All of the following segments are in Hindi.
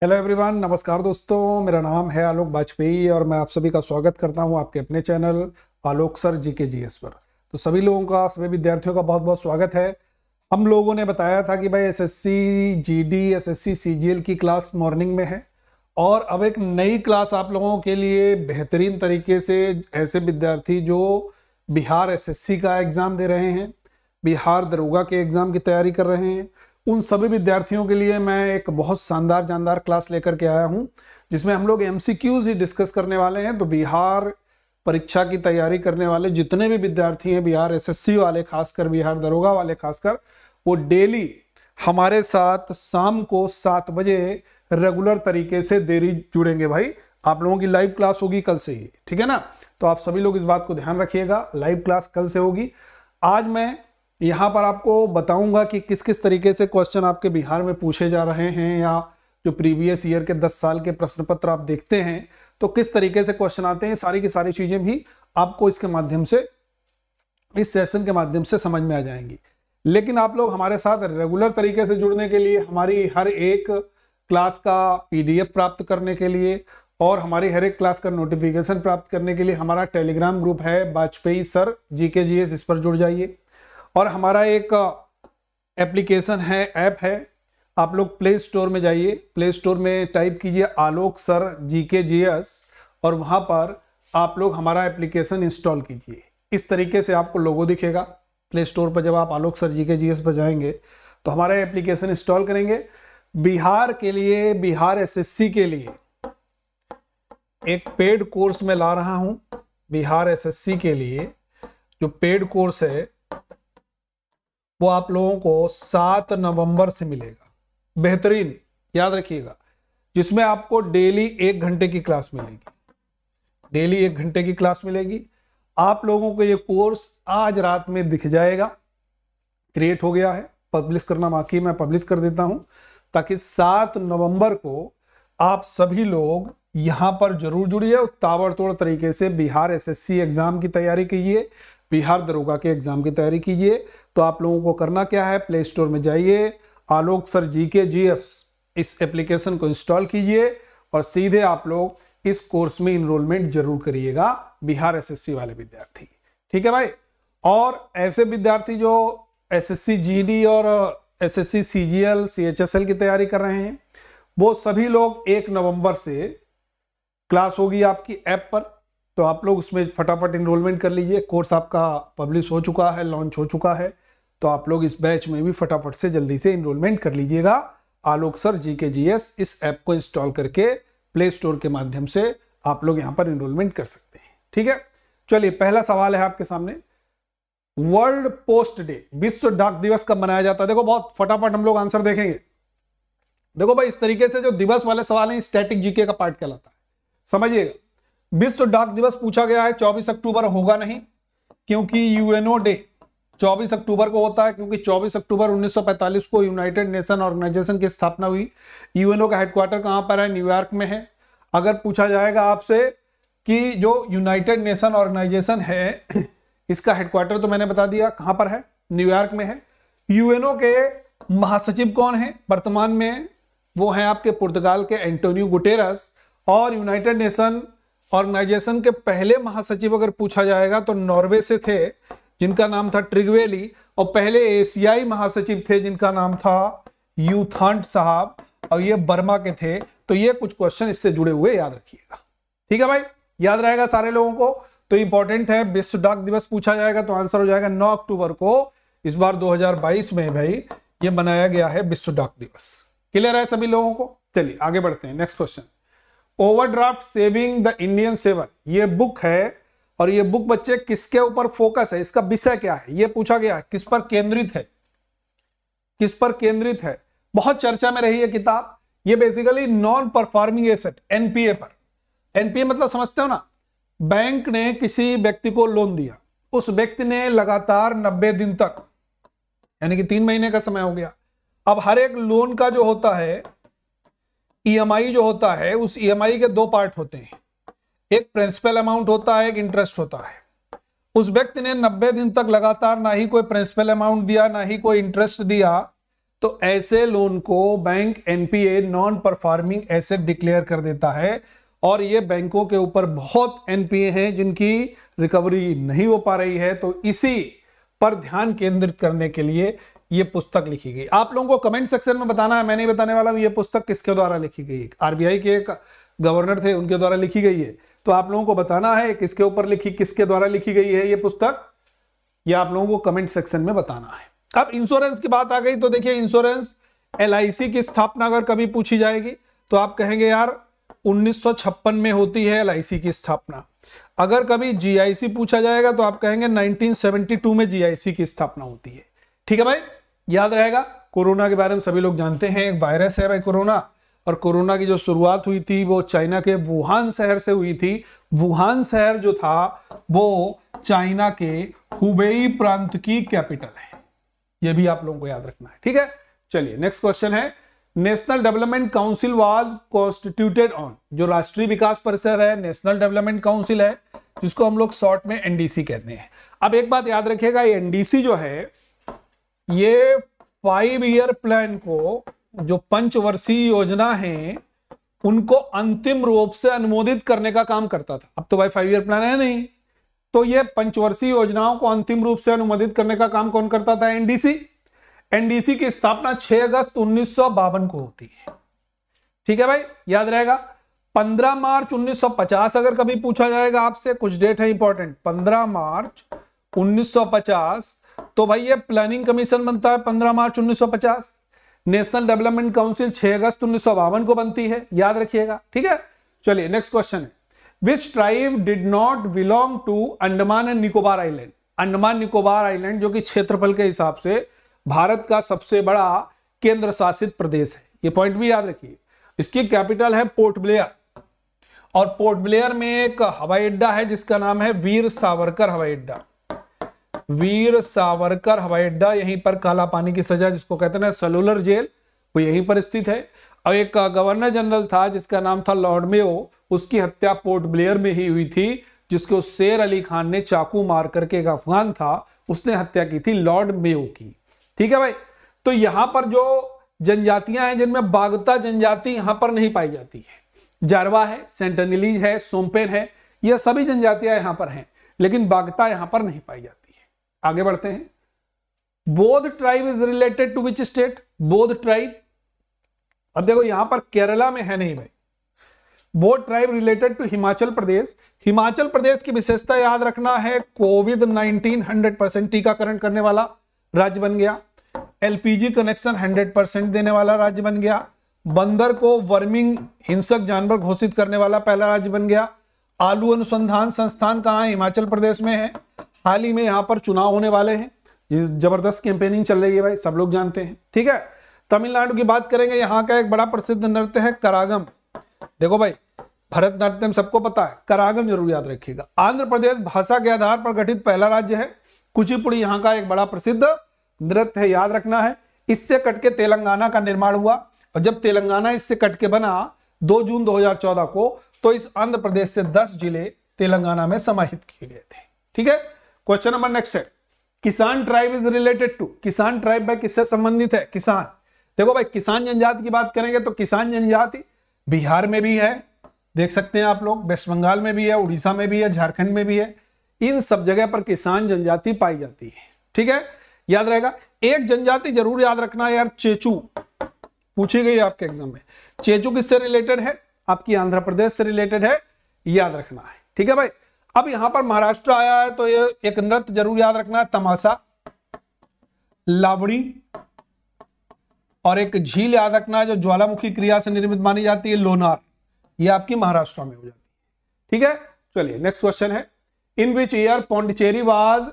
हेलो एवरीवन, नमस्कार दोस्तों। मेरा नाम है आलोक वाजपेयी और मैं आप सभी का स्वागत करता हूं आपके अपने चैनल आलोक सर जीके जीएस पर। तो सभी लोगों का, सभी विद्यार्थियों का बहुत बहुत स्वागत है। हम लोगों ने बताया था कि भाई एसएससी जीडी, एसएससी सीजीएल की क्लास मॉर्निंग में है और अब एक नई क्लास आप लोगों के लिए बेहतरीन तरीके से ऐसे विद्यार्थी जो बिहार एसएससी का एग्जाम दे रहे हैं, बिहार दरोगा के एग्जाम की तैयारी कर रहे हैं, उन सभी विद्यार्थियों के लिए मैं एक बहुत शानदार जानदार क्लास लेकर के आया हूं, जिसमें हम लोग एमसीक्यूज ही डिस्कस करने वाले हैं। तो बिहार परीक्षा की तैयारी करने वाले जितने भी विद्यार्थी हैं, बिहार एसएससी वाले खासकर, बिहार दरोगा वाले खासकर, वो डेली हमारे साथ शाम को 7 बजे रेगुलर तरीके से देरी जुड़ेंगे। भाई आप लोगों की लाइव क्लास होगी कल से ही, ठीक है ना। तो आप सभी लोग इस बात को ध्यान रखिएगा, लाइव क्लास कल से होगी। आज मैं यहाँ पर आपको बताऊंगा कि किस किस तरीके से क्वेश्चन आपके बिहार में पूछे जा रहे हैं, या जो प्रीवियस ईयर के 10 साल के प्रश्न पत्र आप देखते हैं तो किस तरीके से क्वेश्चन आते हैं। सारी की सारी चीजें भी आपको इसके माध्यम से, इस सेशन के माध्यम से समझ में आ जाएंगी। लेकिन आप लोग हमारे साथ रेगुलर तरीके से जुड़ने के लिए, हमारी हर एक क्लास का पीडीएफ प्राप्त करने के लिए और हमारी हर एक क्लास का नोटिफिकेशन प्राप्त करने के लिए हमारा टेलीग्राम ग्रुप है वाजपेयी सर जीके जीएस, इस पर जुड़ जाइए। और हमारा एक एप्लीकेशन है, ऐप है, आप लोग प्ले स्टोर में जाइए, प्ले स्टोर में टाइप कीजिए आलोक सर जीके जीएस और वहां पर आप लोग हमारा एप्लीकेशन इंस्टॉल कीजिए। इस तरीके से आपको लोगो दिखेगा प्ले स्टोर पर। जब आप आलोक सर जीके जीएस पर जाएंगे तो हमारा एप्लीकेशन इंस्टॉल करेंगे। बिहार के लिए, बिहार एसएससी के लिए एक पेड कोर्स में ला रहा हूं। बिहार एसएससी के लिए जो पेड कोर्स है वो आप लोगों को 7 नवंबर से मिलेगा, बेहतरीन, याद रखिएगा, जिसमें आपको डेली 1 घंटे की क्लास मिलेगी। डेली 1 घंटे की क्लास मिलेगी। आप लोगों को ये कोर्स आज रात में दिख जाएगा, क्रिएट हो गया है, पब्लिश करना बाकी, मैं पब्लिश कर देता हूं, ताकि 7 नवंबर को आप सभी लोग यहां पर जरूर जुड़िए और ताबड़तोड़ तरीके से बिहार एसएससी एग्जाम की तैयारी कीजिए, बिहार दरोगा के एग्जाम की तैयारी कीजिए। तो आप लोगों को करना क्या है, प्ले स्टोर में जाइए, आलोक सर जीके जीएस इस एप्लीकेशन को इंस्टॉल कीजिए और सीधे आप लोग इस कोर्स में इनरोलमेंट जरूर करिएगा, बिहार एसएससी वाले विद्यार्थी, ठीक है भाई। और ऐसे विद्यार्थी जो एसएससी जीडी और एसएससी सीजीएल सीएचएसएल की तैयारी कर रहे हैं, वो सभी लोग 1 नवंबर से क्लास होगी आपकी ऐप पर। तो आप लोग उसमें फटाफट इनरोलमेंट कर लीजिए। कोर्स आपका पब्लिश हो चुका है, लॉन्च हो चुका है, तो आप लोग इस बैच में भी फटाफट से जल्दी से इनरोलमेंट कर लीजिएगा। आलोक सर जीके जीएस इस ऐप को इंस्टॉल करके प्ले स्टोर के माध्यम से आप लोग यहां पर इनरोलमेंट कर सकते हैं, ठीक है। चलिए, पहला सवाल है आपके सामने, वर्ल्ड पोस्ट डे, विश्व डाक दिवस कब मनाया जाता है? देखो बहुत फटाफट हम लोग आंसर देखेंगे। देखो भाई, इस तरीके से जो दिवस वाले सवाल हैं, स्टैटिक जीके का पार्ट कहलाता है, समझिएगा। विश्व डाक दिवस पूछा गया है, 24 अक्टूबर होगा नहीं, क्योंकि यूएनओ डे 24 अक्टूबर को होता है, क्योंकि 24 अक्टूबर 1945 को यूनाइटेड नेशन ऑर्गेनाइजेशन की स्थापना हुई। यूएनओ का हेडक्वार्टर कहां पर है? न्यूयॉर्क में है। अगर पूछा जाएगा आपसे कि जो यूनाइटेड नेशन ऑर्गेनाइजेशन है, इसका हेडक्वार्टर तो मैंने बता दिया कहां पर है, न्यूयॉर्क में है। यूएनओ के महासचिव कौन है वर्तमान में? वो हैं आपके पुर्तगाल के एंटोनियो गुटेरस। और यूनाइटेड नेशन ऑर्गेनाइजेशन के पहले महासचिव अगर पूछा जाएगा तो नॉर्वे से थे, जिनका नाम था ट्रिगवेली, और पहले एशियाई महासचिव थे जिनका नाम था यूथांट साहब, और ये बर्मा के थे। तो ये कुछ क्वेश्चन इससे जुड़े हुए याद रखिएगा, ठीक है भाई, याद रहेगा सारे लोगों को। तो इंपॉर्टेंट है, विश्व डाक दिवस पूछा जाएगा तो आंसर हो जाएगा 9 अक्टूबर को। इस बार 2022 में भाई ये मनाया गया है विश्व डाक दिवस। क्लियर है सभी लोगों को? चलिए आगे बढ़ते हैं, next question. Overdraft saving the Indian saver, ये बुक है, और ये बुक बच्चे किसके ऊपर फोकस है, इसका विषय क्या है, ये पूछा गया है। किस पर केंद्रित है, किस पर केंद्रित है? बहुत चर्चा में रही है किताब। ये basically non performing asset, NPA पर। एनपीए मतलब समझते हो ना, बैंक ने किसी व्यक्ति को लोन दिया, उस व्यक्ति ने लगातार 90 दिन तक, यानी कि 3 महीने का समय हो गया। अब हर एक लोन का जो होता है ईएमआई जो होता है, उस ईएमआई के 2 पार्ट होते हैं, एक प्रिंसिपल अमाउंट होता है, एक इंटरेस्ट होता है। उस व्यक्ति ने 90 दिन तक लगातार ना ही कोई प्रिंसिपल अमाउंट दिया, ना ही कोई इंटरेस्ट दिया, तो ऐसे लोन को bank NPA, non performing asset, declare कर देता है। और ये बैंकों के ऊपर बहुत एनपीए हैं जिनकी रिकवरी नहीं हो पा रही है, तो इसी पर ध्यान केंद्रित करने के लिए ये पुस्तक लिखी गई। आप लोगों को कमेंट सेक्शन में बताना है, मैं नहीं बताने वाला हूं ये पुस्तक किसके द्वारा लिखी गई। आरबीआई के एक गवर्नर थे, उनके द्वारा लिखी गई है। तो आप लोगों को बताना है किसके ऊपर लिखी, किसके द्वारा लिखी गई है ये पुस्तक, ये आप लोगों को कमेंट सेक्शन में बताना है। अब इंश्योरेंस की बात आ गई तो देखिए, इंश्योरेंस एलआईसी की स्थापना अगर कभी पूछी जाएगी तो आप कहेंगे यार 1956 में होती है एलआईसी की स्थापना। अगर कभी जीआईसी पूछा जाएगा तो आप कहेंगे 1972 में जीआईसी की स्थापना होती है। ठीक है भाई, याद रहेगा। कोरोना के बारे में सभी लोग जानते हैं, एक वायरस है भाई कोरोना, और कोरोना की जो शुरुआत हुई थी वो चाइना के वुहान शहर से हुई थी। वुहान शहर जो था वो चाइना के हुबेई प्रांत की कैपिटल है, ये भी आप लोगों को याद रखना है। ठीक है, चलिए नेक्स्ट क्वेश्चन है, national development council was constituted on. जो राष्ट्रीय विकास परिषद है, नेशनल डेवलपमेंट काउंसिल है, जिसको हम लोग शॉर्ट में एनडीसी कहते हैं। अब एक बात याद रखिएगा, ये एनडीसी जो है ये 5 ईयर प्लान को, जो पंचवर्षीय योजना है, उनको अंतिम रूप से अनुमोदित करने का काम करता था। अब तो भाई 5 ईयर प्लान है नहीं, तो ये पंचवर्षीय योजनाओं को अंतिम रूप से अनुमोदित करने का काम कौन करता था? एनडीसी। एनडीसी की स्थापना 6 अगस्त 1952 को होती है। ठीक है भाई, याद रहेगा। 15 मार्च 1950 अगर कभी पूछा जाएगा आपसे, कुछ डेट है इंपॉर्टेंट, 15 मार्च 1950, तो भाई ये प्लानिंग कमीशन बनता है 15 मार्च 1950। नेशनल डेवलपमेंट काउंसिल 6 अगस्त 1952 को बनती है, याद रखिएगा। ठीक है, चलिए नेक्स्ट क्वेश्चन है, which tribe did not belong to Andaman and Nicobar island. Andaman Nicobar island जो कि क्षेत्रफल के हिसाब से भारत का सबसे बड़ा केंद्र शासित प्रदेश है, ये पॉइंट भी याद रखिए। इसकी कैपिटल है पोर्ट ब्लेयर, और पोर्ट ब्लेयर में एक हवाई अड्डा है जिसका नाम है वीर सावरकर हवाई अड्डा। वीर सावरकर हवाई अड्डा, यहीं पर काला पानी की सजा जिसको कहते हैं सेलुलर जेल, वो यहीं पर स्थित है। और एक गवर्नर जनरल था जिसका नाम था लॉर्ड मेयो, उसकी हत्या पोर्ट ब्लेयर में ही हुई थी, जिसको शेर अली खान ने चाकू मार करके, एक अफगान था, उसने हत्या की थी लॉर्ड मेयो की। ठीक है भाई, तो यहां पर जो जनजातियां हैं जिनमें बागता जनजाति यहां पर नहीं पाई जाती है। जारवा है, सेंटिनलीज है, सोमपेन है, ये सभी जनजातियां यहां पर हैं, लेकिन बागता यहां पर नहीं पाई जाती है। आगे बढ़ते हैं, बौद्ध tribe is related to which state. बौद्ध ट्राइब, अब देखो यहां पर केरला में है नहीं भाई। बौद्ध tribe related to Himachal Pradesh. Himachal Pradesh की विशेषता याद रखना है, कोविड-19 100% टीकाकरण करने वाला राज्य बन गया। एलपीजी कनेक्शन 100% देने वाला राज्य बन गया। बंदर को वर्मिंग हिंसक जानवर घोषित करने वाला पहला राज्य बन गया। आलू अनुसंधान संस्थान कहाँ है? हिमाचल प्रदेश में है। हाल ही में यहाँ पर चुनाव होने वाले हैं, जबरदस्त कैंपेनिंग चल रही है भाई, सब लोग जानते हैं। ठीक है, तमिलनाडु की बात करेंगे, यहाँ का एक बड़ा प्रसिद्ध नृत्य है करागम। देखो भाई, भरतनाट्यम सबको पता है, करागम जरूर याद रखिएगा। आंध्र प्रदेश भाषा के आधार पर गठित पहला राज्य है। कुचिपुड़ी यहाँ का एक बड़ा प्रसिद्ध नृत्य है, याद रखना है। इससे कटके तेलंगाना का निर्माण हुआ, और जब तेलंगाना इससे कटके बना 2 जून 2014 को, तो इस आंध्र प्रदेश से 10 जिले तेलंगाना में समाहित किए गए थे। ठीक है, क्वेश्चन नंबर नेक्स्ट है, किसान ट्राइब इज रिलेटेड टू। किसान ट्राइब भाई किससे संबंधित है? किसान। देखो भाई, किसान जनजाति की बात करेंगे तो किसान जनजाति बिहार में भी है, देख सकते हैं आप लोग, वेस्ट बंगाल में भी है, उड़ीसा में भी है, झारखंड में भी है। इन सब जगह पर किसान जनजाति पाई जाती है। ठीक है, याद रहेगा। एक जनजाति जरूर याद रखना है यार, चेचू, पूछी गई आपके एग्जाम में। चेचू किससे रिलेटेड है? आपकी आंध्र प्रदेश से रिलेटेड है, याद रखना है। ठीक है भाई, अब यहां पर महाराष्ट्र आया है तो ये एक नृत्य जरूर याद रखना है, तमाशा, लावड़ी, और एक झील याद रखना है जो ज्वालामुखी क्रिया से निर्मित मानी जाती है, लोनार। ये आपकी महाराष्ट्र में हो जाती है। ठीक है, चलिए नेक्स्ट क्वेश्चन है, in which year Pondicherry was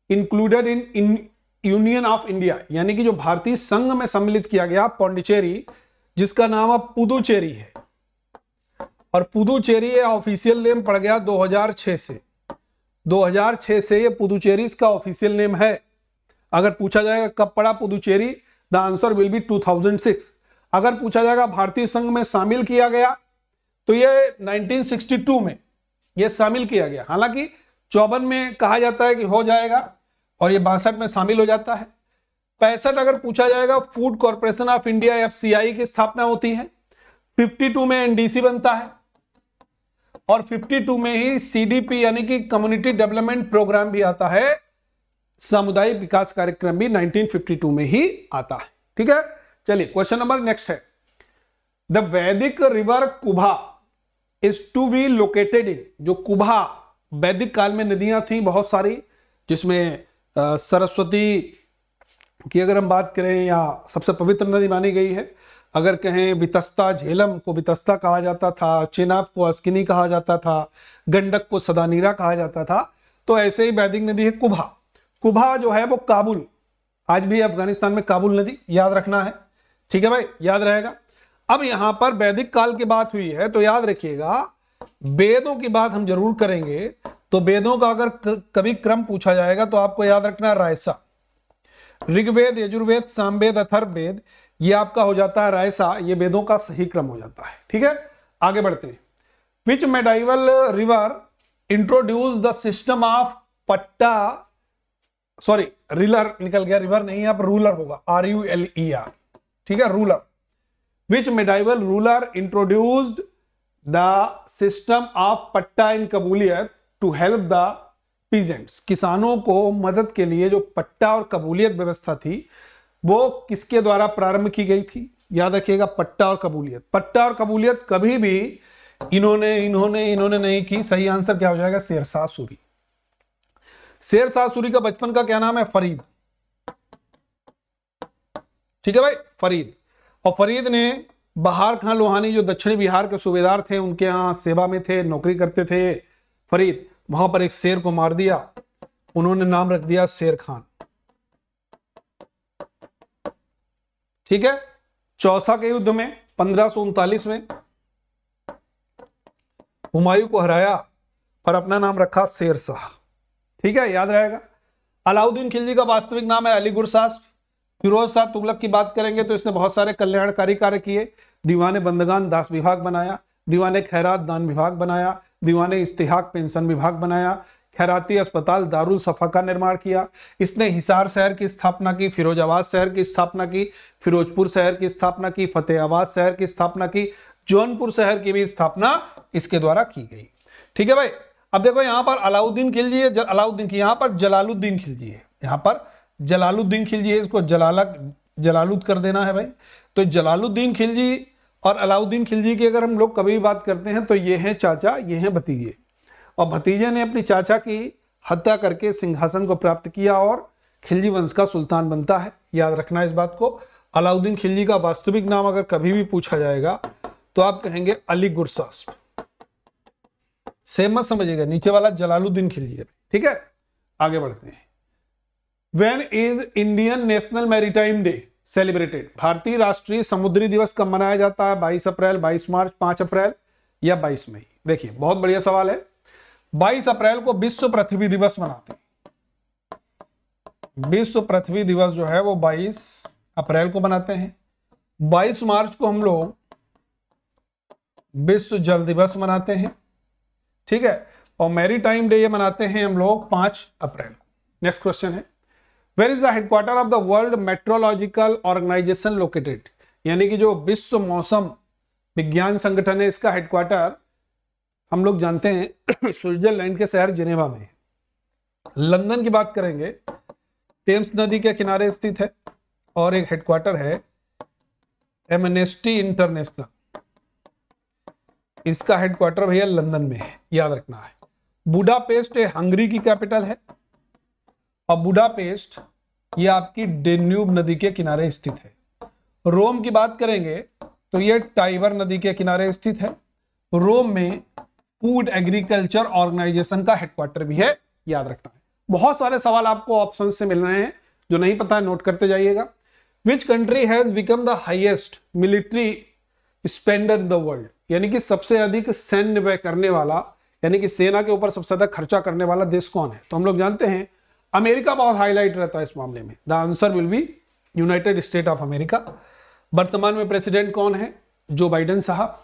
included in union of India. यानी कि जो भारतीय संघ में सम्मिलित किया गया पौंडीचेरी, जिसका नाम अब पुदुचेरी है, और पुदुचेरी ऑफिशियल नेम पड़ गया 2006 से। 2006 से ये पुदुचेरी इसका ऑफिशियल नेम है। अगर पूछा जाएगा कब पड़ा Puducherry, the answer will B 2006। अगर पूछा जाएगा भारतीय संघ में शामिल किया गया, तो ये 1962 में ये शामिल किया गया। हालांकि 54 में कहा जाता है कि हो जाएगा, और ये 62 में शामिल हो जाता है। 65 अगर पूछा जाएगा, food corporation of India FCI की स्थापना होती है। 52 में NDC बनता है और 52 में ही CDP यानी कि कम्युनिटी डेवलपमेंट प्रोग्राम भी आता है, सामुदायिक विकास कार्यक्रम भी 1952 में ही आता है। ठीक है, चलिए क्वेश्चन नंबर नेक्स्ट है, the Vedic river Kubha is to be located in, जो कुभा वैदिक काल में नदियां थी बहुत सारी, जिसमें सरस्वती की अगर हम बात करें या सबसे पवित्र नदी मानी गई है, अगर कहें वितस्ता, झेलम को वितस्ता कहा जाता था, चेनाब को अस्किनी कहा जाता था, गंडक को सदानीरा कहा जाता था, तो ऐसे ही वैदिक नदी है कुभा। कुभा जो है वो काबुल, आज भी अफगानिस्तान में काबुल नदी, याद रखना है। ठीक है भाई, याद रहेगा। अब यहां पर वैदिक काल की बात हुई है तो याद रखिएगा, वेदों की बात हम जरूर करेंगे, तो वेदों का अगर कभी क्रम पूछा जाएगा तो आपको याद रखना है रायसा, ऋग्वेद, यजुर्वेद, सामवेद, अथर्ववेद, ये आपका हो जाता है रायसा, ये वेदों का सही क्रम हो जाता है। ठीक है, आगे बढ़ते हैं। Which medieval river introduce the system of patta, sorry ruler निकल गया, रिवर नहीं, यहां पर रूलर होगा, RULER। ठीक है, ruler. Which medieval ruler introduced the system of पट्टा इन कबूलियत टू हेल्प द पीजेंट्स, किसानों को मदद के लिए जो पट्टा और कबूलियत व्यवस्था थी वो किसके द्वारा प्रारंभ की गई थी? याद रखिएगा, पट्टा और कबूलियत। पट्टा और कबूलियत कभी भी इन्होंने नहीं की। सही आंसर क्या हो जाएगा? शेरशाह सूरी। शेरशाह सूरी का बचपन का क्या नाम है? फरीद। ठीक है भाई, फरीद। और फरीद ने बहार खान लोहानी जो दक्षिणी बिहार के सूबेदार थे, उनके यहां सेवा में थे, नौकरी करते थे फरीद, वहां पर एक शेर को मार दिया, उन्होंने नाम रख दिया शेर खान। ठीक है, चौसा के युद्ध में 1539 में हुमायूं को हराया और अपना नाम रखा शेरशाह। ठीक है, याद रहेगा। अलाउद्दीन खिलजी का वास्तविक नाम है अली गुरशाह। फिरोज शाह तुगलक की बात करेंगे तो इसने बहुत सारे कल्याणकारी कार्य किए। दीवाने बंदगान दास विभाग बनाया, दीवाने खैरात दान विभाग बनाया, दीवाने इस्तिहाक पेंशन विभाग बनाया, खैराती अस्पताल दारुल सफा का निर्माण किया। इसने हिसार शहर की स्थापना की, फिरोजाबाद शहर की स्थापना की, फिरोजपुर शहर की स्थापना की, फतेहाबाद शहर की स्थापना की, जौनपुर शहर की भी स्थापना इसके द्वारा की गई। ठीक है भाई। अब देखो यहां पर अलाउद्दीन खिलजी है, अलाउद्दीन की, यहां पर जलालुद्दीन खिलजी है, यहां पर जलालुद्दीन खिलजी है, इसको जलालुद कर देना है भाई। तो जलालुद्दीन खिलजी और अलाउद्दीन खिलजी की अगर हम लोग कभी भी बात करते हैं तो ये हैं चाचा, ये हैं भतीजे, और भतीजे ने अपनी चाचा की हत्या करके सिंहासन को प्राप्त किया और खिलजी वंश का सुल्तान बनता है। याद रखना इस बात को। अलाउद्दीन खिलजी का वास्तविक नाम अगर कभी भी पूछा जाएगा तो आप कहेंगे अली गुरशाह। सेम मत समझिएगा, नीचे वाला जलालुद्दीन खिलजी है। ठीक है, आगे बढ़ते हैं। When is Indian national maritime day celebrated? भारतीय राष्ट्रीय समुद्री दिवस कब मनाया जाता है? 22 अप्रैल, 22 मार्च, 5 अप्रैल या 22 मई? देखिए बहुत बढ़िया सवाल है। 22 अप्रैल को विश्व पृथ्वी दिवस मनाते हैं। विश्व पृथ्वी दिवस जो है वो 22 अप्रैल को मनाते हैं। 22 मार्च को हम लोग विश्व जल दिवस मनाते हैं। ठीक है, और मैरीटाइम डे ये मनाते हैं हम लोग 5 अप्रैल को। नेक्स्ट क्वेश्चन है, where is the headquarter of the world meteorological organisation located? यानी कि जो विश्व मौसम विज्ञान संगठन है, इसका हेडक्वार्टर हम लोग जानते हैं स्विट्जरलैंड के शहर जिनेवा में है। लंदन की बात करेंगे, टेम्स नदी के किनारे स्थित है, और एक हेडक्वार्टर है एमनेस्टी इंटरनेशनल, इसका हेडक्वार्टर भैया लंदन में है, याद रखना है। बुडापेस्ट हंगरी की कैपिटल है, और बुडापेस्ट ये आपकी डेन्यूब नदी के किनारे स्थित है। रोम की बात करेंगे तो ये टाइबर नदी के किनारे स्थित है। रोम में फूड एग्रीकल्चर ऑर्गेनाइजेशन का हेडक्वार्टर भी है, याद रखना है। बहुत सारे सवाल आपको ऑप्शन से मिल रहे हैं, जो नहीं पता है नोट करते जाइएगा। Which country has become the highest military spender in the world? यानी कि सबसे अधिक सैन्य व्यय करने वाला, यानी कि सेना के ऊपर सबसे ज्यादा खर्चा करने वाला देश कौन है? तो हम लोग जानते हैं अमेरिका बहुत हाईलाइट रहता है इस मामले में। The answer will be united state of America. वर्तमान में प्रेसिडेंट कौन है? जो बाइडेन साहब।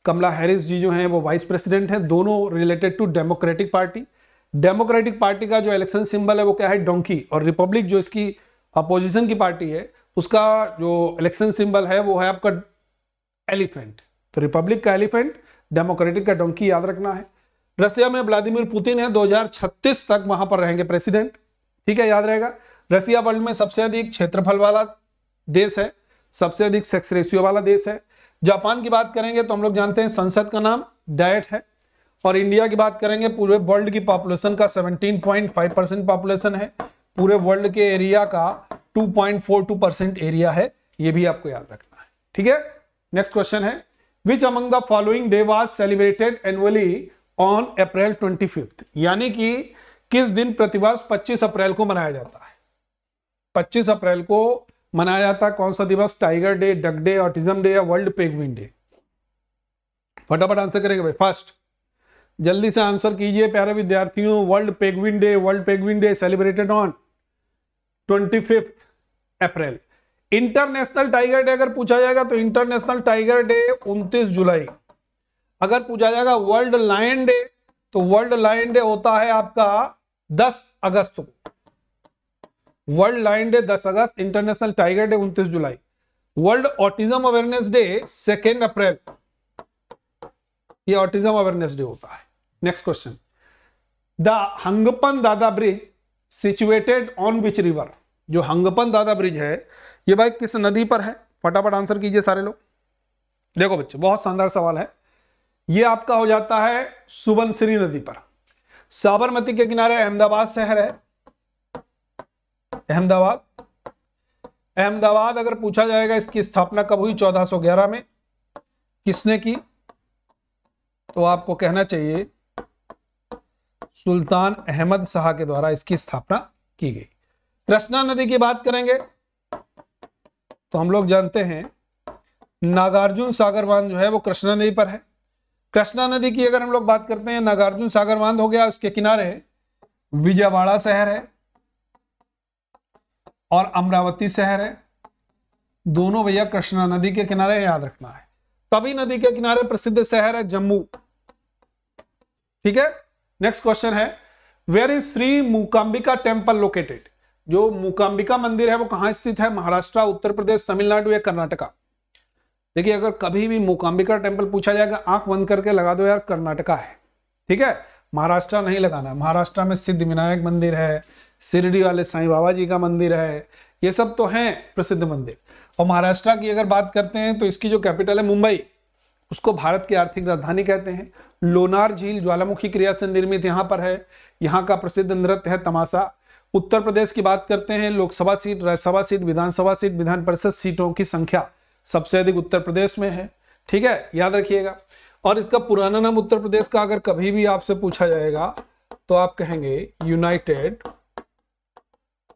कमला हैरिस जी जो हैं वो वाइस प्रेसिडेंट हैं, दोनों related to democratic party. Democratic party का जो इलेक्शन सिंबल है वो क्या है? डोंकी। और रिपब्लिक जो इसकी अपोजिशन की पार्टी है, उसका जो इलेक्शन सिंबल है वो है आपका एलिफेंट। तो रिपब्लिक का एलिफेंट, डेमोक्रेटिक का डोंकी याद रखना है। रसिया में व्लादिमीर पुतिन है, 2036 तक वहां पर रहेंगे प्रेसिडेंट, ठीक है, याद रहेगा। रसिया वर्ल्ड में सबसे अधिक क्षेत्रफल वाला देश है, सबसे अधिक सेक्स रेशियो वाला देश है। जापान की बात करेंगे तो हम लोग जानते हैं संसद का नाम डायट है। और इंडिया की बात करेंगे, पूरे वर्ल्ड की पॉपुलेशन का 17.5% पॉपुलेशन है, पूरे वर्ल्ड के एरिया का 2.42% एरिया है, ये भी आपको याद रखना है, ठीक है। नेक्स्ट क्वेश्चन है, which among the following day was celebrated annually on April 25, यानी कि किस दिन प्रतिवर्ष 25 अप्रैल को मनाया जाता है? 25 अप्रैल को मनाया जाता है कौन सा दिवस? Tiger day, duck day, autism day या वर्ल्ड पेंगुइन डे? फटाफट आंसर करेंगे भाई, फास्ट, जल्दी से आंसर कीजिए प्यारे विद्यार्थियों। World penguin day celebrated on 25 April. International tiger day अगर पूछा जाएगा तो इंटरनेशनल टाइगर डे 29 जुलाई। अगर पूछा जाएगा वर्ल्ड लायन डे तो वर्ल्ड लायन डे होता है आपका 10 अगस्त को। वर्ल्ड लायन डे 10 अगस्त, इंटरनेशनल टाइगर डे 29 जुलाई। वर्ल्ड ऑटिज्म अवेयरनेस डे 2 अप्रैल, ये ऑटिज्म अवेयरनेस डे होता है। नेक्स्ट क्वेश्चन, द हंगपन दादा bridge situated on which river? जो हंगपन दादा ब्रिज है ये भाई किस नदी पर है? फटाफट आंसर कीजिए सारे लोग। देखो बच्चे, बहुत शानदार सवाल है। ये आपका हो जाता है सुबनसिरी नदी पर, साबरमती के किनारे अहमदाबाद शहर है। अहमदाबाद अगर पूछा जाएगा इसकी स्थापना कब हुई? 1411 में। किसने की? तो आपको कहना चाहिए सुल्तान अहमद शाह के द्वारा इसकी स्थापना की गई। कृष्णा नदी की बात करेंगे तो हम लोग जानते हैं नागार्जुन सागर बांध जो है वो कृष्णा नदी पर है। कृष्णा नदी की अगर हम लोग बात करते हैं, नागार्जुन सागर बांध हो गया, उसके किनारे विजयवाड़ा शहर है और अमरावती शहर है, दोनों भैया कृष्णा नदी के किनारे, याद रखना है। तवी नदी के किनारे प्रसिद्ध शहर है जम्मू, ठीक है। नेक्स्ट क्वेश्चन है, where is Shri Mookambika temple located? जो मूकांबिका मंदिर है वो कहां स्थित है? महाराष्ट्र, उत्तर प्रदेश, तमिलनाडु या कर्नाटका? देखिए, अगर कभी भी मूकांबिका टेम्पल पूछा जाएगा आंख बंद करके लगा दो यार कर्नाटका है, ठीक है, महाराष्ट्र नहीं लगाना। महाराष्ट्र में सिद्धि विनायक मंदिर है, शिरडी वाले साईं बाबा जी का मंदिर है, ये सब तो हैं प्रसिद्ध मंदिर। और महाराष्ट्र की अगर बात करते हैं तो इसकी जो कैपिटल है मुंबई, उसको भारत की आर्थिक राजधानी कहते हैं। लोनार झील ज्वालामुखी क्रिया से निर्मित यहाँ पर है, यहाँ का प्रसिद्ध नृत्य है तमाशा। उत्तर प्रदेश की बात करते हैं, लोकसभा सीट, राज्यसभा सीट, विधानसभा सीट, विधान परिषद सीटों की संख्या सबसे अधिक उत्तर प्रदेश में है, ठीक है, याद रखिएगा। और इसका पुराना नाम उत्तर प्रदेश का अगर कभी भी आपसे पूछा जाएगा तो आप कहेंगे यूनाइटेड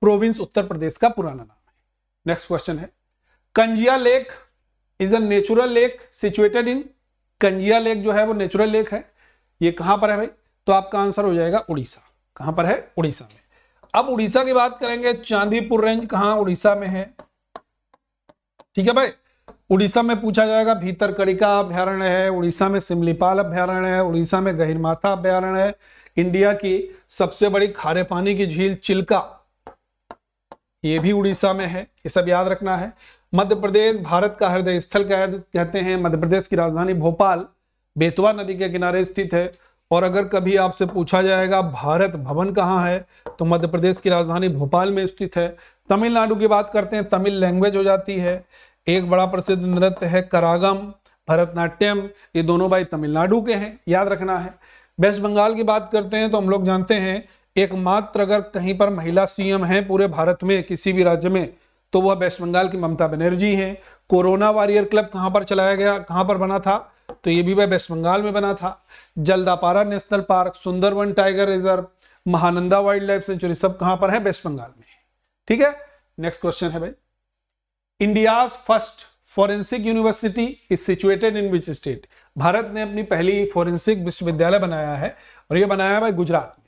प्रोविंस उत्तर प्रदेश का पुराना नाम है। नेक्स्ट क्वेश्चन है, कंजिया lake is a natural lake situated in? Kanjia lake जो है वो नेचुरल लेक है, ये कहां पर है भाई? तो आपका आंसर हो जाएगा उड़ीसा। कहां पर है? उड़ीसा में। अब उड़ीसा की बात करेंगे, चांदीपुर रेंज कहां? उड़ीसा में है, ठीक है भाई। उड़ीसा में पूछा जाएगा भीतरकनिका अभ्यारण्य है, उड़ीसा में सिमलीपाल अभ्यारण्य है, उड़ीसा में गहिरमाथा अभ्यारण्य है, इंडिया की सबसे बड़ी खारे पानी की झील चिल्का ये भी उड़ीसा में है, ये सब याद रखना है। मध्य प्रदेश भारत का हृदय स्थल कहते हैं। मध्य प्रदेश की राजधानी भोपाल बेतवा नदी के किनारे स्थित है। और अगर कभी आपसे पूछा जाएगा भारत भवन कहाँ है तो मध्य प्रदेश की राजधानी भोपाल में स्थित है। तमिलनाडु की बात करते हैं, तमिल लैंग्वेज हो जाती है। एक बड़ा प्रसिद्ध नृत्य है करागम, भरतनाट्यम, ये दोनों भाई तमिलनाडु के हैं, याद रखना है। वेस्ट बंगाल की बात करते हैं तो हम लोग जानते हैं एकमात्र अगर कहीं पर महिला सीएम है पूरे भारत में किसी भी राज्य में तो वह वेस्ट बंगाल की ममता बनर्जी हैं। कोरोना वॉरियर क्लब कहां पर चलाया गया, कहां पर बना था? तो ये भी भाई वेस्ट बंगाल में बना था। Jaldapara national park, Sundarban tiger reserve, Mahananda wildlife sanctuary सब कहां पर है? वेस्ट बंगाल में, ठीक है। नेक्स्ट क्वेश्चन है भाई, India's first forensic university is situated in which state? Bharat ने अपनी पहली फोरेंसिक विश्वविद्यालय बनाया है और यह बनाया है भाई गुजरात में।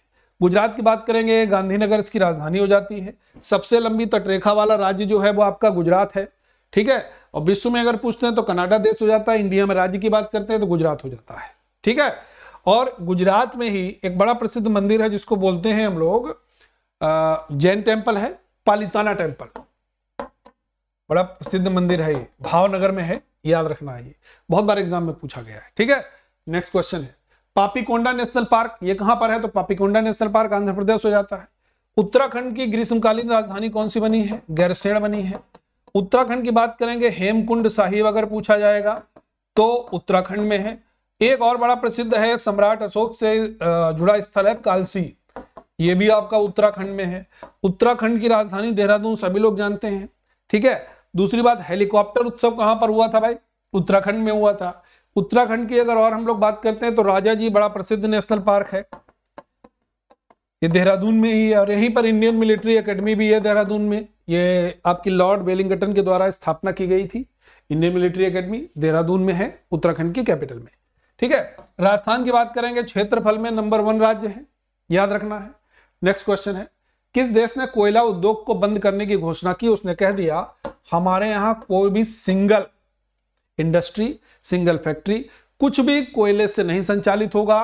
गुजरात की बात करेंगे, गांधीनगर इसकी राजधानी हो जाती है। सबसे लंबी तटरेखा वाला राज्य जो है वो आपका गुजरात है, ठीक है। और विश्व में अगर पूछते हैं तो कनाडा देश हो जाता है, इंडिया में राज्य की बात करते हैं तो गुजरात हो जाता है, ठीक है। और गुजरात में ही एक बड़ा प्रसिद्ध मंदिर है जिसको बोलते हैं हम लोग जैन टेम्पल है, पालिताना टेम्पल, बड़ा प्रसिद्ध मंदिर है, ये भावनगर में है, याद रखना है, ये बहुत बार एग्जाम में पूछा गया है। ठीक है, नेक्स्ट क्वेश्चन है पापीकोंडा नेशनल पार्क, ये कहां पर है? तो पापीकोंडा नेशनल पार्क आंध्र प्रदेश हो जाता है। उत्तराखंड की ग्रीष्मकालीन राजधानी कौन सी बनी है? गैरसैंण बनी है। उत्तराखंड की बात करेंगे, हेमकुंड साहिब अगर पूछा जाएगा तो उत्तराखंड में है। एक और बड़ा प्रसिद्ध है, सम्राट अशोक से जुड़ा स्थल है कालसी, ये भी आपका उत्तराखंड में है। उत्तराखंड की राजधानी देहरादून सभी लोग जानते हैं। ठीक है, दूसरी बात, हेलीकॉप्टर उत्सव कहां पर हुआ था भाई? उत्तराखंड में हुआ था। उत्तराखंड की अगर और हम लोग बात करते हैं तो राजा जी बड़ा प्रसिद्ध नेशनल पार्क है, ये देहरादून में ही है, और यहीं पर इंडियन मिलिट्री एकेडमी भी है देहरादून में, ये आपकी लॉर्ड वेलिंगटन के द्वारा स्थापना की गई थी। इंडियन मिलिट्री एकेडमी देहरादून में है, उत्तराखंड की कैपिटल में। ठीक है, राजस्थान की बात करेंगे, क्षेत्रफल में नंबर 1 राज्य है, याद रखना है। नेक्स्ट क्वेश्चन है किस देश ने कोयला उद्योग को बंद करने की घोषणा की? उसने कह दिया हमारे यहां कोई भी सिंगल इंडस्ट्री, सिंगल फैक्ट्री, कुछ भी कोयले से नहीं संचालित होगा।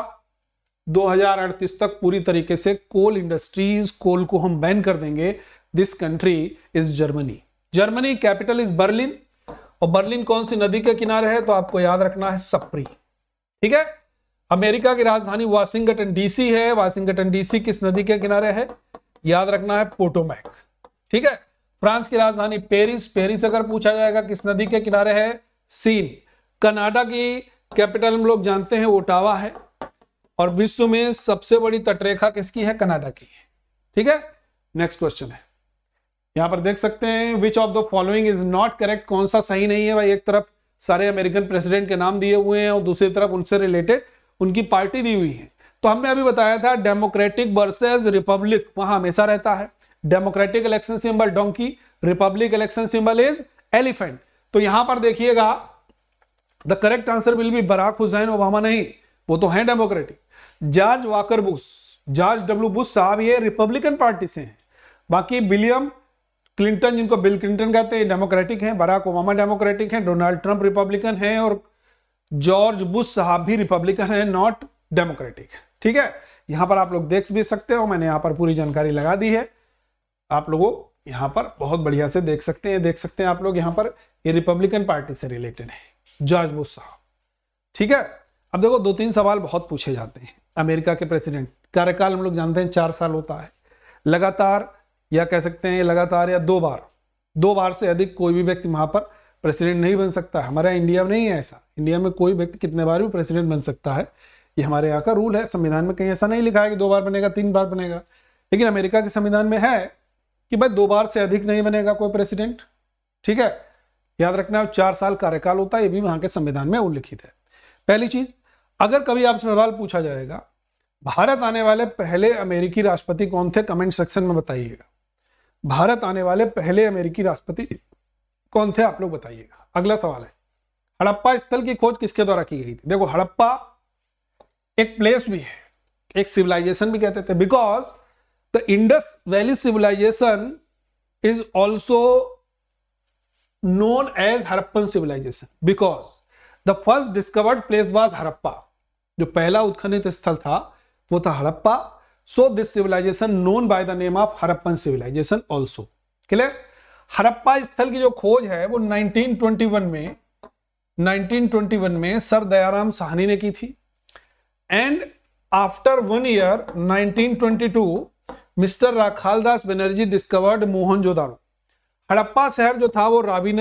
2038 तक पूरी तरीके से कोल इंडस्ट्रीज, कोल को हम बैन कर देंगे। This country is Germany. Germany capital is Berlin, और बर्लिन कौन सी नदी के किनारे है? तो आपको याद रखना है सप्री। ठीक है, अमेरिका की राजधानी वाशिंगटन डीसी है, वाशिंगटन डीसी किस नदी के किनारे है? याद रखना है पोटोमैक। ठीक है, फ्रांस की राजधानी पेरिस, पेरिस अगर पूछा जाएगा किस नदी के किनारे है? सीन। कनाडा की कैपिटल हम लोग जानते हैं ओटावा है, और विश्व में सबसे बड़ी तटरेखा किसकी है? कनाडा की है। ठीक है, नेक्स्ट क्वेश्चन है, यहां पर देख सकते हैं which of the following is not correct, कौन सा सही नहीं है भाई? एक तरफ सारे अमेरिकन प्रेसिडेंट के नाम दिए हुए हैं और दूसरी तरफ उनसे रिलेटेड उनकी पार्टी दी हुई है। तो हमने अभी बताया था डेमोक्रेटिक वर्सेस रिपब्लिक वहां हमेशा रहता है। Democratic election symbol donkey, republic election symbol is elephant. तो यहां पर देखिएगा the correct answer will be Barack Hussein Obama, नहीं, वो तो है democratic. George Walker Bush, George W Bush साहब ये रिपब्लिकन पार्टी से हैं। बाकी विलियम क्लिंटन, जिनको बिल क्लिंटन कहते हैं, डेमोक्रेटिक हैं। बराक ओबामा डेमोक्रेटिक हैं। डोनाल्ड ट्रंप रिपब्लिकन हैं, और जॉर्ज बुश साहब भी रिपब्लिकन हैं, नॉट डेमोक्रेटिक। ठीक है, यहां पर आप लोग देख भी सकते हो, मैंने यहां पर पूरी जानकारी लगा दी है, आप लोगों यहां पर बहुत बढ़िया से देख सकते हैं आप लोग यहां पर, ये रिपब्लिकन पार्टी से रिलेटेड है, जॉर्ज बुश साहब। ठीक है, अब देखो 2-3 सवाल बहुत पूछे जाते हैं। अमेरिका के प्रेसिडेंट कार्यकाल हम लोग जानते हैं 4 साल होता है, लगातार या कह सकते हैं लगातार या 2 बार से अधिक कोई भी व्यक्ति वहां पर प्रेसिडेंट नहीं बन सकता है। हमारे इंडिया में नहीं है ऐसा, इंडिया में कोई व्यक्ति कितने बार भी प्रेसिडेंट बन सकता है, ये हमारे यहाँ का रूल है। संविधान में कहीं ऐसा नहीं लिखा है कि 2 बार बनेगा, 3 बार बनेगा, लेकिन अमेरिका के संविधान में है कि भाई 2 बार से अधिक नहीं बनेगा कोई प्रेसिडेंट। ठीक है, याद रखना 4 साल कार्यकाल होता है, ये भी वहां के संविधान में उल्लिखित है। पहली चीज, अगर कभी आपसे सवाल पूछा जाएगा भारत आने वाले पहले अमेरिकी राष्ट्रपति कौन थे, कमेंट सेक्शन में बताइएगा। भारत आने वाले पहले अमेरिकी राष्ट्रपति कौन थे, आप लोग बताइएगा। अगला सवाल है हड़प्पा स्थल की खोज किसके द्वारा की गई थी? देखो हड़प्पा एक प्लेस भी है, एक सिविलाइजेशन भी कहते थे, because the Indus valley civilisation is also known as Harappan civilization because the first discovered place was Harappa. जो पहला उत्खनित स्थल था वो था Harappa. So this civilization known by the name of Harappan civilization also। Clear? Harappa स्थल की जो खोज है वो 1921 में सर दयाराम साहनी ने की थी, and after 1 year 1922 mister Rakhaldas Banerjee discovered Mohenjodaro. Harappa शहर जो था वो रावी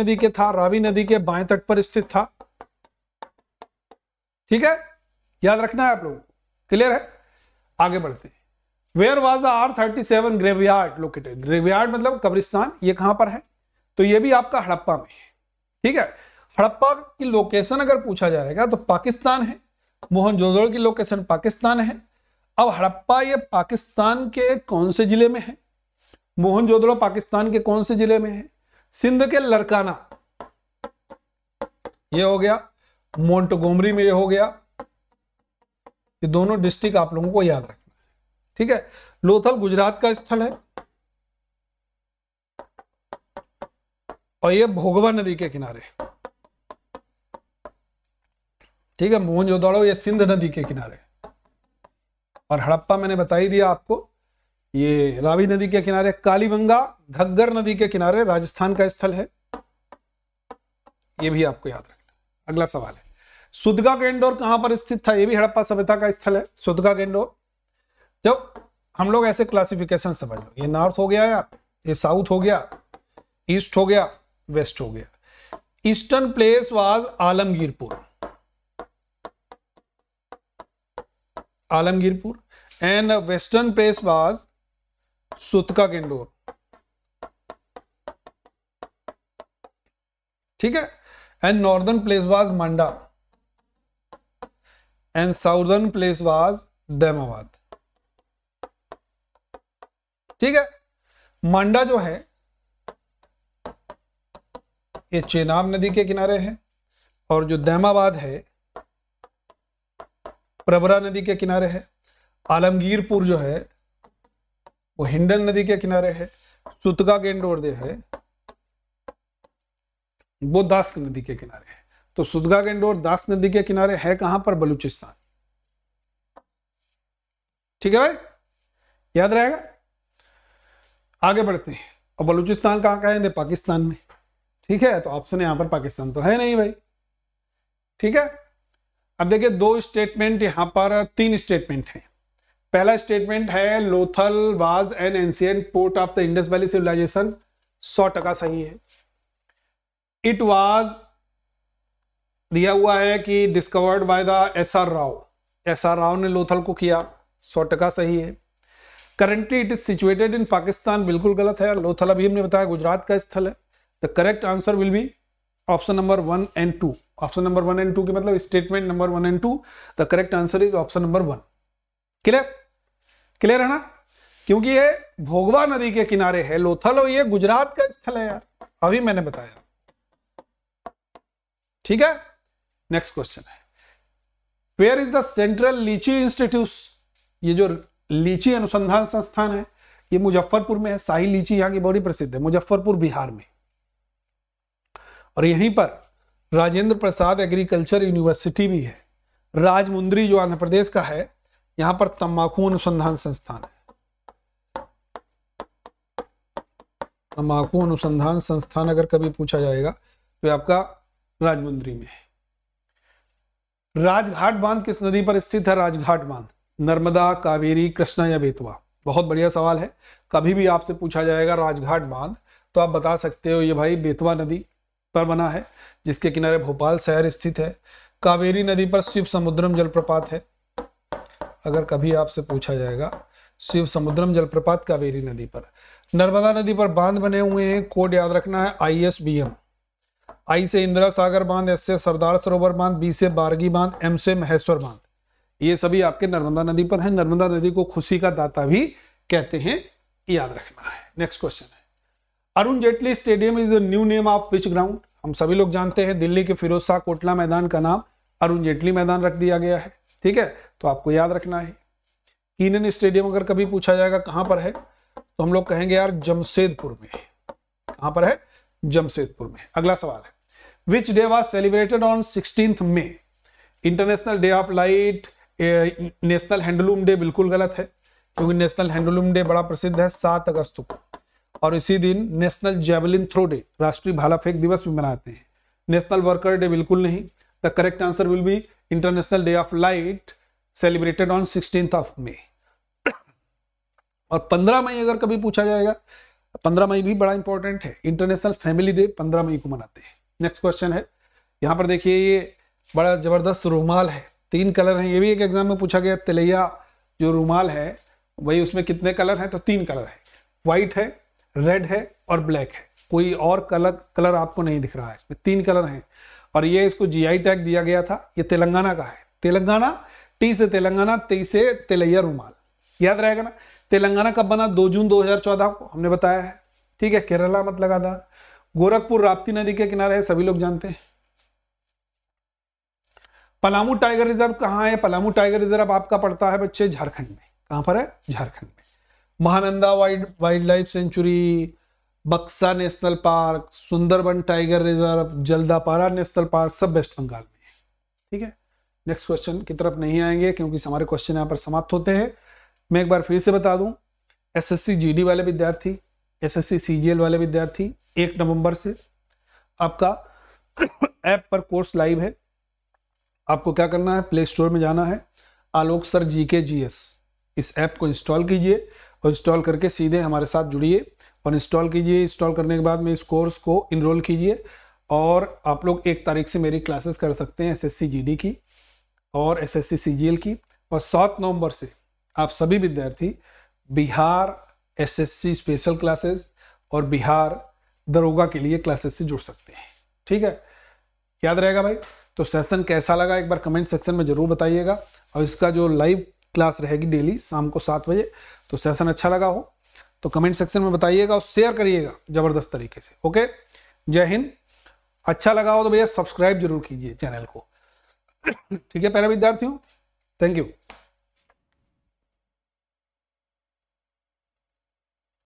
नदी के बाएं तट पर स्थित था। ठीक है, याद रखना है आप लोगों को। क्लियर है, आगे बढ़ते हैं। Where was the R37 graveyard located? Graveyard मतलब कब्रिस्तान, ये कहां पर है? तो ये भी आपका हड़प्पा में है। ठीक है, हड़प्पा की लोकेशन अगर पूछा जाएगा तो पाकिस्तान है, मोहनजोदड़ो की लोकेशन पाकिस्तान है। अब हड़प्पा ये पाकिस्तान के कौन से जिले में है? मोहनजोदड़ो पाकिस्तान के कौन से जिले में है? सिंध के लरकाना, ये हो गया, मोंटगोमरी में ये हो गया। ये दोनों डिस्ट्रिक्ट आप लोगों को याद रखना है। ठीक है, लोथल गुजरात का स्थल है, और ये भोगवा नदी के किनारे। ठीक है, मोहनजोदड़ो ये सिंध नदी के किनारे, और हड़प्पा मैंने बता ही दिया आपको ये रावी नदी के किनारे, कालीबंगा घग्गर नदी के किनारे राजस्थान का स्थल है, ये भी आपको याद रखना। अगला सवाल है, सुदगा गेंडोर कहां पर स्थित था? ये भी हड़प्पा सभ्यता का स्थल है, सुदगा गेंडोर। जब हम लोग ऐसे क्लासिफिकेशन समझ लो, ये नॉर्थ हो गया यार, ये साउथ हो गया, ईस्ट हो गया, वेस्ट हो गया। Eastern place was Alamgirpur, Alamgirpur, and western place was Sutkagendor, ठीक है, and northern place was Manda, and southern place was Daimabad, ठीक है। मंडा जो है ये चेनाब नदी के किनारे है, और जो दैमाबाद है प्रवरा नदी के किनारे है। आलमगीरपुर जो है वो हिंडन नदी के किनारे है। सुतगा गेंडोर जो है वो दास्क नदी के किनारे है। तो सुतगा गेंडोर दास्क नदी के किनारे है कहां पर? बलूचिस्तान, ठीक है भाई, याद रहेगा। आगे बढ़ते हैं, और बलूचिस्तान कहां का है? पाकिस्तान में, ठीक है। तो ऑप्शन यहां पर पाकिस्तान तो है नहीं भाई, ठीक है। अब देखिए दो स्टेटमेंट, यहां पर तीन स्टेटमेंट हैं। पहला स्टेटमेंट है Lothal was an ancient port of the Indus valley civilisation, 100% सही है। इट वाज दिया हुआ है कि discovered by the SR Rao, SR Rao ने लोथल को किया, 100% सही है। Currently it is situated in Pakistan, बिल्कुल गलत है। लोथल अभी हमने बताया गुजरात का स्थल है। The correct answer will B option number 1 and 2। Option number 1 and 2 के मतलब statement number 1 and 2, the correct answer is option number 1। Clear, clear है ना? क्योंकि ये भोगवा नदी के किनारे है लोथल, और ये गुजरात का स्थल है यार, अभी मैंने बताया, ठीक है। नेक्स्ट क्वेश्चन है, वेयर इज द सेंट्रल लीची इंस्टीट्यूट? ये जो लीची अनुसंधान संस्थान है ये मुजफ्फरपुर में है। शाही लीची यहाँ की बड़ी प्रसिद्ध है, मुजफ्फरपुर बिहार में। और यहीं पर राजेंद्र प्रसाद एग्रीकल्चर यूनिवर्सिटी भी है। राजमुंद्री जो आंध्र प्रदेश का है, यहां पर तंबाकू अनुसंधान संस्थान है। तंबाकू अनुसंधान संस्थान अगर कभी पूछा जाएगा तो आपका राजमुंद्री में है। राजघाट बांध किस नदी पर स्थित है? राजघाट बांध नर्मदा, कावेरी, कृष्णा या बेतवा? बहुत बढ़िया सवाल है। कभी भी आपसे पूछा जाएगा राजघाट बांध तो आप बता सकते हो ये भाई बेतवा नदी पर बना है, जिसके किनारे भोपाल शहर स्थित है। कावेरी नदी पर शिव समुद्रम जलप्रपात है। अगर कभी आपसे पूछा जाएगा शिव समुद्रम जलप्रपात कावेरी नदी पर। नर्मदा नदी पर बांध बने हुए हैं, कोड याद रखना है ISBM। आई से इंदिरा सागर बांध, एस से सरदार सरोवर बांध, बी से बारगी बांध, एम से महेश्वर बांध। ये सभी आपके नर्मदा नदी पर है। नर्मदा नदी को खुशी का दाता भी कहते हैं, याद रखना है। नेक्स्ट क्वेश्चन है, Arun Jaitley stadium is the new name of which ground? हम सभी लोग जानते हैं दिल्ली के फिरोज शाह कोटला मैदान का नाम अरुण जेटली मैदान रख दिया गया है, ठीक है। तो आपको याद रखना है। कीनन स्टेडियम अगर कभी पूछा जाएगा कहां पर है, तो हम लोग कहेंगे यार जमशेदपुर में। कहां पर है? जमशेदपुर में। अगला सवाल है, which day was celebrated on 16 May? International day of light, national handloom day? बिल्कुल गलत है, क्योंकि नेशनल हैंडलूम डे बड़ा प्रसिद्ध है 7 अगस्त को, और इसी दिन नेशनल जैवलिन थ्रो डे, राष्ट्रीय भाला फेंक दिवस भी मनाते हैं। नेशनल वर्कर डे बिल्कुल नहीं। The correct answer will B international day of light celebrated on 16 मई। और 15 मई अगर कभी पूछा जाएगा, 15 मई भी बड़ा इंपॉर्टेंट है। इंटरनेशनल फैमिली डे 15 मई को मनाते हैं। नेक्स्ट क्वेश्चन है, यहां पर देखिए ये बड़ा जबरदस्त रुमाल है, 3 कलर हैं। ये भी एक एग्जाम में पूछा गया। तिलैया जो रुमाल है वही, उसमें कितने कलर हैं? तो 3 कलर है, व्हाइट है, रेड है और ब्लैक है। कोई और कलर आपको नहीं दिख रहा है, इसमें 3 कलर हैं। और ये इसको GI टैग दिया गया था। ये तेलंगाना का है। तेलंगाना, टी से तेलंगाना, ती से तिलैया रुमाल, याद रहेगा ना। तेलंगाना कब बना? 2 जून 2014 को, हमने बताया है, ठीक है। केरला मत लगा था। गोरखपुर राप्ती नदी के किनारे है, सभी लोग जानते हैं। पलामू टाइगर रिजर्व कहाँ है? पलामू टाइगर रिजर्व आपका पड़ता है बच्चे झारखंड में। कहां पर है? झारखंड में। महानंदा वाइल्ड लाइफ सेंचुरी, बक्सा national park, Sundarban tiger reserve, Jaldapara national park, सब वेस्ट बंगाल में है, ठीक है। नेक्स्ट क्वेश्चन की तरफ नहीं आएंगे क्योंकि हमारे क्वेश्चन यहाँ पर समाप्त होते हैं। मैं एक बार फिर से बता दूं, एसएससी जीडी वाले विद्यार्थी, एसएससी सीजीएल वाले विद्यार्थी 1 नवंबर से आपका ऐप पर कोर्स लाइव है। आपको क्या करना है, प्ले स्टोर में जाना है, आलोक सर जीके जीएस, इस ऐप को इंस्टॉल कीजिए और इंस्टॉल करके सीधे हमारे साथ जुड़िए और इंस्टॉल कीजिए। इंस्टॉल करने के बाद में इस कोर्स को इनरोल कीजिए और आप लोग 1 तारीख से मेरी क्लासेस कर सकते हैं एसएससी जीडी की और एसएससी सीजीएल की। और 7 नवंबर से आप सभी विद्यार्थी बिहार एसएससी स्पेशल क्लासेस और बिहार दरोगा के लिए क्लासेस से जुड़ सकते हैं। ठीक है, याद रहेगा भाई। तो सेशन कैसा लगा एक बार कमेंट सेक्शन में जरूर बताइएगा। और इसका जो लाइव क्लास रहेगी डेली शाम को 7 बजे, तो सेशन अच्छा लगा हो तो कमेंट सेक्शन में बताइएगा और शेयर करिएगा जबरदस्त तरीके से। ओके, जय हिंद। अच्छा लगा हो तो भैया सब्सक्राइब जरूर कीजिए चैनल को। ठीक है प्यारे विद्यार्थियों, थैंक यू।